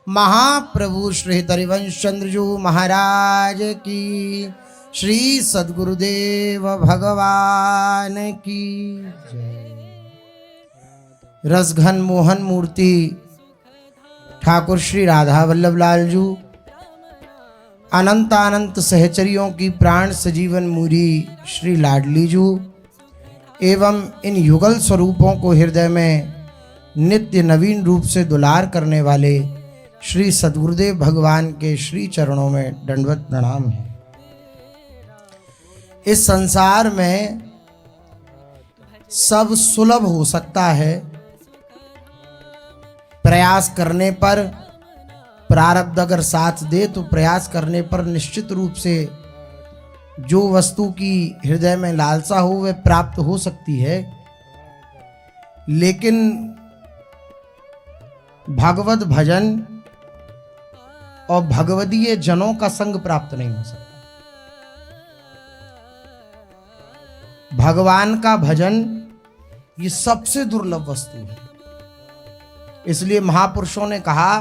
महाप्रभु श्री हरिवंश चंद्रजू महाराज की, श्री सद्गुरुदेव भगवान की जय। रसघन मोहन मूर्ति ठाकुर श्री राधा वल्लभ लाल जू, अनंत सहचरियों की प्राण सजीवन मूरी श्री लाडली जू एवं इन युगल स्वरूपों को हृदय में नित्य नवीन रूप से दुलार करने वाले श्री सद्गुरुदेव भगवान के श्री चरणों में दंडवत प्रणाम है। इस संसार में सब सुलभ हो सकता है, प्रयास करने पर, प्रारब्ध अगर साथ दे तो प्रयास करने पर निश्चित रूप से जो वस्तु की हृदय में लालसा हो वह प्राप्त हो सकती है, लेकिन भगवत भजन और भगवदीय जनों का संग प्राप्त नहीं हो सकता। भगवान का भजन ये सबसे दुर्लभ वस्तु है। इसलिए महापुरुषों ने कहा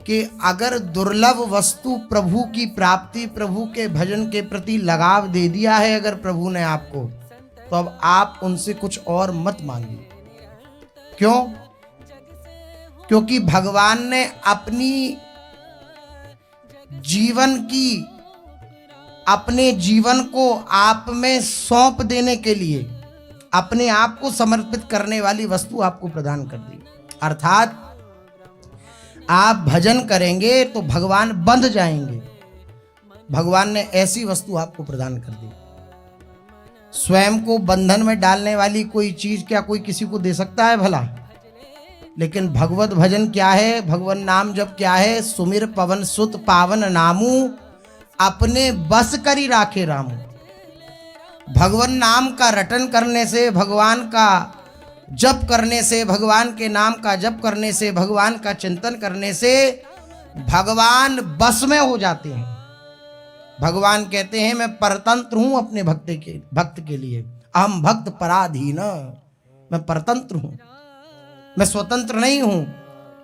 कि अगर दुर्लभ वस्तु प्रभु की प्राप्ति, प्रभु के भजन के प्रति लगाव दे दिया है अगर प्रभु ने आपको, तो अब आप उनसे कुछ और मत मांगिए। क्यों? क्योंकि भगवान ने अपनी जीवन की, अपने जीवन को आप में सौंप देने के लिए अपने आप को समर्पित करने वाली वस्तु आपको प्रदान कर दी। अर्थात आप भजन करेंगे तो भगवान बंध जाएंगे। भगवान ने ऐसी वस्तु आपको प्रदान कर दी। स्वयं को बंधन में डालने वाली कोई चीज क्या कोई किसी को दे सकता है भला? लेकिन भगवत भजन क्या है, भगवान नाम जब क्या है, सुमिर पवन सुत पावन नामू, अपने बस करी राखे रामू। भगवान नाम का रटन करने से, भगवान का जप करने से, भगवान के नाम का जप करने से, भगवान का चिंतन करने से भगवान बस में हो जाते हैं। भगवान कहते हैं मैं परतंत्र हूं अपने भक्त के लिए, अहम भक्त पराधीन, मैं परतंत्र हूं, मैं स्वतंत्र नहीं हूं।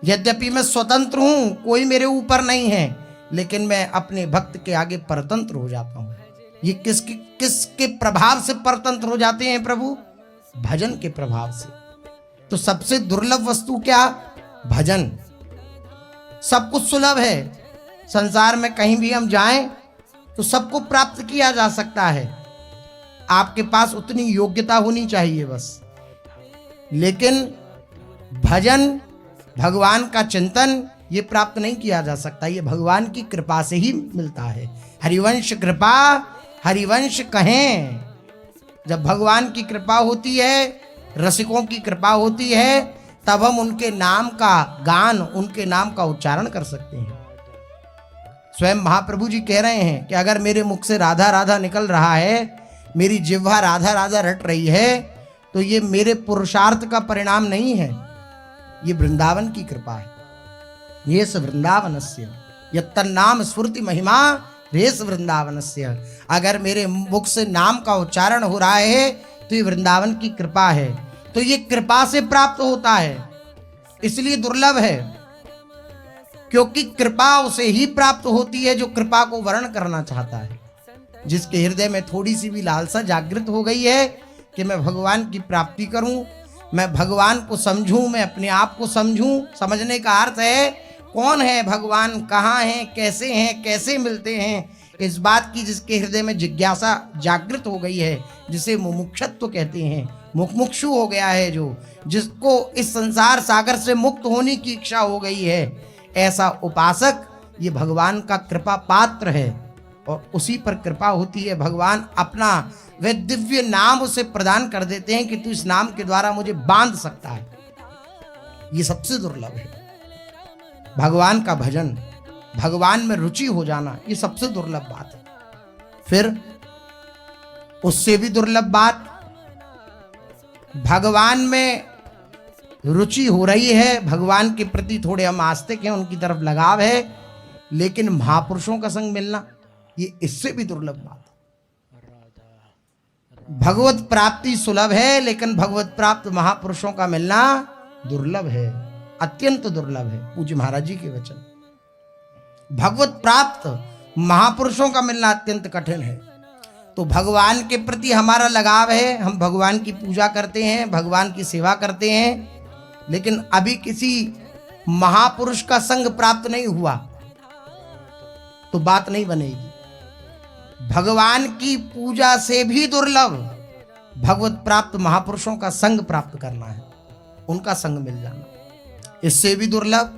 यद्यपि मैं स्वतंत्र हूं, कोई मेरे ऊपर नहीं है, लेकिन मैं अपने भक्त के आगे परतंत्र हो जाता हूं। ये किसके प्रभाव से परतंत्र हो जाते हैं प्रभु? भजन के प्रभाव से। तो सबसे दुर्लभ वस्तु क्या? भजन। सब कुछ सुलभ है संसार में, कहीं भी हम जाएं तो सबको प्राप्त किया जा सकता है। आपके पास उतनी योग्यता होनी चाहिए बस। लेकिन भजन, भगवान का चिंतन ये प्राप्त नहीं किया जा सकता, ये भगवान की कृपा से ही मिलता है। हरिवंश कृपा हरिवंश कहें। जब भगवान की कृपा होती है, रसिकों की कृपा होती है, तब हम उनके नाम का गान, उनके नाम का उच्चारण कर सकते हैं। स्वयं महाप्रभु जी कह रहे हैं कि अगर मेरे मुख से राधा राधा निकल रहा है, मेरी जिह्वा राधा राधा रट रही है, तो ये मेरे पुरुषार्थ का परिणाम नहीं है, ये वृंदावन की कृपा है। ये वृंदावनस्य यत्तन्नाम स्फूर्ति महिमा रेस वृंदावनस्य। अगर मेरे मुख से नाम का उच्चारण हो रहा है तो ये वृंदावन की कृपा है। तो ये कृपा से प्राप्त होता है, इसलिए दुर्लभ है। क्योंकि कृपा उसे ही प्राप्त होती है जो कृपा को वर्ण करना चाहता है, जिसके हृदय में थोड़ी सी भी लालसा जागृत हो गई है कि मैं भगवान की प्राप्ति करूं, मैं भगवान को समझूं, मैं अपने आप को समझूं। समझने का अर्थ है कौन है भगवान, कहाँ हैं, कैसे हैं, कैसे मिलते हैं, इस बात की जिसके हृदय में जिज्ञासा जागृत हो गई है, जिसे मुमुक्षत्व कहते हैं, मुमुक्षु हो गया है, जो जिसको इस संसार सागर से मुक्त होने की इच्छा हो गई है, ऐसा उपासक ये भगवान का कृपा पात्र है। और उसी पर कृपा होती है। भगवान अपना वह दिव्य नाम उसे प्रदान कर देते हैं कि तू इस नाम के द्वारा मुझे बांध सकता है। ये सबसे दुर्लभ है। भगवान का भजन, भगवान में रुचि हो जाना, ये सबसे दुर्लभ बात है। फिर उससे भी दुर्लभ बात, भगवान में रुचि हो रही है, भगवान के प्रति थोड़े हम आस्तिक हैं, उनकी तरफ लगाव है, लेकिन महापुरुषों का संग मिलना ये इससे भी दुर्लभ बात है। भगवत प्राप्ति सुलभ है, लेकिन भगवत प्राप्त महापुरुषों का मिलना दुर्लभ है। अत्यंत दुर्लभ है। पूज्य महाराज जी के वचन। भगवत प्राप्त महापुरुषों का मिलना अत्यंत कठिन है। तो भगवान के प्रति हमारा लगाव है, हम भगवान की पूजा करते हैं, भगवान की सेवा करते हैं, लेकिन अभी किसी महापुरुष का संग प्राप्त नहीं हुआ तो बात नहीं बनेगी। भगवान की पूजा से भी दुर्लभ भगवत प्राप्त महापुरुषों का संग प्राप्त करना है, उनका संग मिल जाना। इससे भी दुर्लभ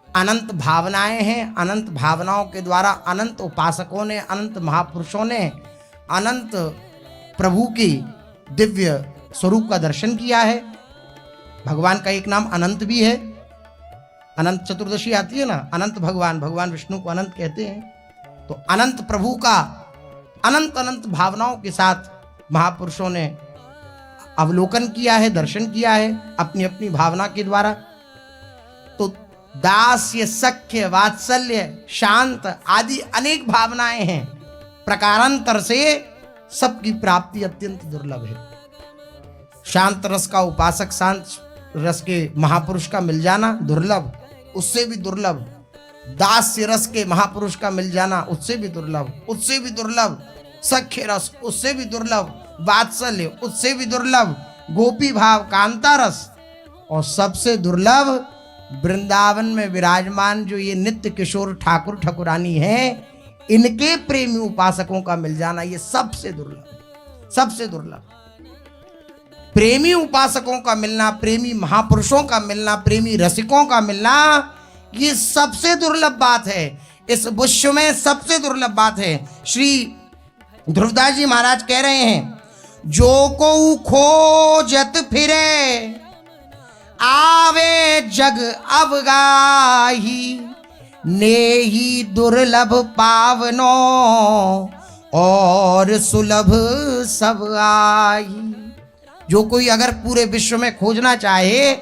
अनंत भावनाएं हैं। अनंत भावनाओं के द्वारा अनंत उपासकों ने, अनंत महापुरुषों ने अनंत प्रभु की दिव्य स्वरूप का दर्शन किया है। भगवान का एक नाम अनंत भी है। अनंत चतुर्दशी आती है ना, अनंत भगवान, भगवान विष्णु को अनंत कहते हैं। तो अनंत प्रभु का अनंत अनंत भावनाओं के साथ महापुरुषों ने अवलोकन किया है, दर्शन किया है अपनी अपनी भावना के द्वारा। तो दास्य, सख्य, वात्सल्य, शांत आदि अनेक भावनाएं हैं। प्रकारांतर से सबकी प्राप्ति अत्यंत दुर्लभ है। शांत रस का उपासक, शांत रस के महापुरुष का मिल जाना दुर्लभ, उससे भी दुर्लभ। दास्य रस के महापुरुष का मिल जाना उससे भी दुर्लभ, उससे भी दुर्लभ। सख्य रस उससे भी दुर्लभ, वात्सल्य उससे भी दुर्लभ, गोपी भाव, कांता रस, और सबसे दुर्लभ वृंदावन में विराजमान जो ये नित्य किशोर ठाकुर ठाकुरानी हैं, इनके प्रेमी उपासकों का मिल जाना, ये सबसे दुर्लभ, सबसे दुर्लभ। प्रेमी उपासकों का मिलना, प्रेमी महापुरुषों का मिलना, प्रेमी रसिकों का मिलना, ये सबसे दुर्लभ बात है। इस विश्व में सबसे दुर्लभ बात है। श्री ध्रुवदास जी महाराज कह रहे हैं, जो को खोजत फिरे आवे जग अवगाही, नेही दुर्लभ पावनो और सुलभ सब आही। जो कोई अगर पूरे विश्व में खोजना चाहे